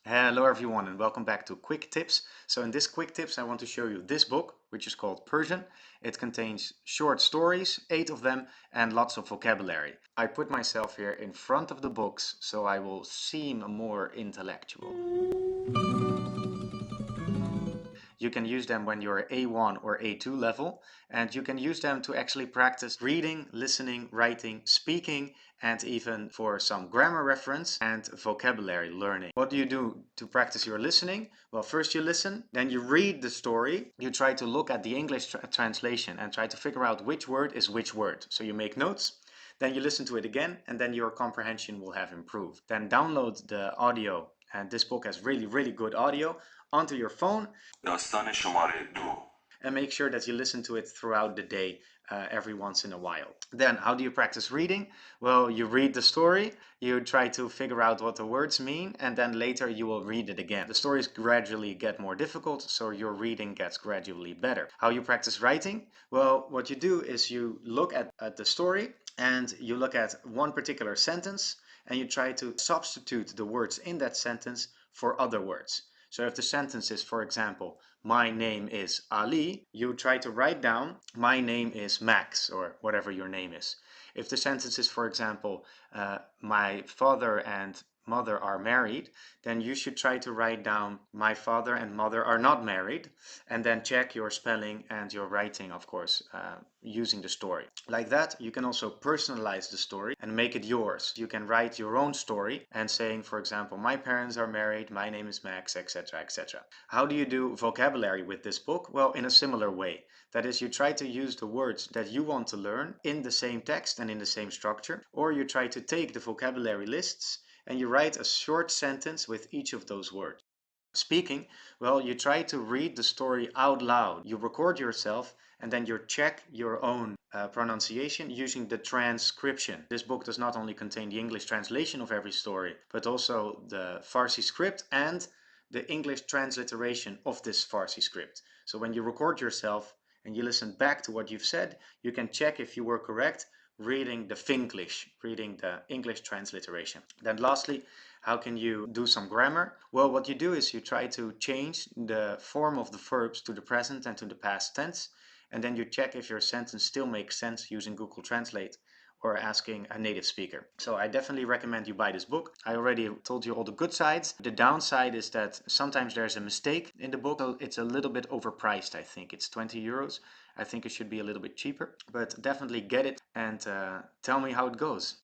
Hello everyone and welcome back to Quick Tips. So in this Quick Tips I want to show you this book, which is called Persian. It contains short stories, 8 of them, and lots of vocabulary. I put myself here in front of the books so I will seem more intellectual. You can use them when you're A1 or A2 level, and you can use them to actually practice reading, listening, writing, speaking, and even for some grammar reference and vocabulary learning. What do you do to practice your listening? Well, first you listen, then you read the story, you try to look at the English translation and try to figure out which word is which word. So you make notes. Then you listen to it again, and then your comprehension will have improved. Then download the audio, and this book has really good audio, onto your phone. داستان شماره 2. And make sure that you listen to it throughout the day, every once in a while. Then how do you practice reading? Well, you read the story, you try to figure out what the words mean, and then later you will read it again. The stories gradually get more difficult, so your reading gets gradually better. How you practice writing? Well, what you do is you look at the story and you look at one particular sentence and you try to substitute the words in that sentence for other words. So if the sentence is, for example, my name is Ali, you try to write down my name is Max or whatever your name is. If the sentence is, for example, my father and mother are married, then you should try to write down my father and mother are not married, and then check your spelling and your writing, of course, using the story. Like that, you can also personalize the story and make it yours. You can write your own story and saying, for example, my parents are married, my name is Max, etc., etc. How do you do vocabulary with this book? Well, in a similar way. That is, you try to use the words that you want to learn in the same text and in the same structure, or you try to take the vocabulary lists and you write a short sentence with each of those words. Speaking, well, you try to read the story out loud. You record yourself and then you check your own pronunciation using the transcription. This book does not only contain the English translation of every story, but also the Farsi script and the English transliteration of this Farsi script. So when you record yourself and you listen back to what you've said, you can check if you were correct reading the Finglish, reading the English transliteration. Then lastly, how can you do some grammar? Well, what you do is you try to change the form of the verbs to the present and to the past tense, and then you check if your sentence still makes sense using Google Translate or asking a native speaker. So I definitely recommend you buy this book. I already told you all the good sides. The downside is that sometimes there's a mistake in the book. So it's a little bit overpriced, I think. It's 20 euros. I think it should be a little bit cheaper, but definitely get it and tell me how it goes.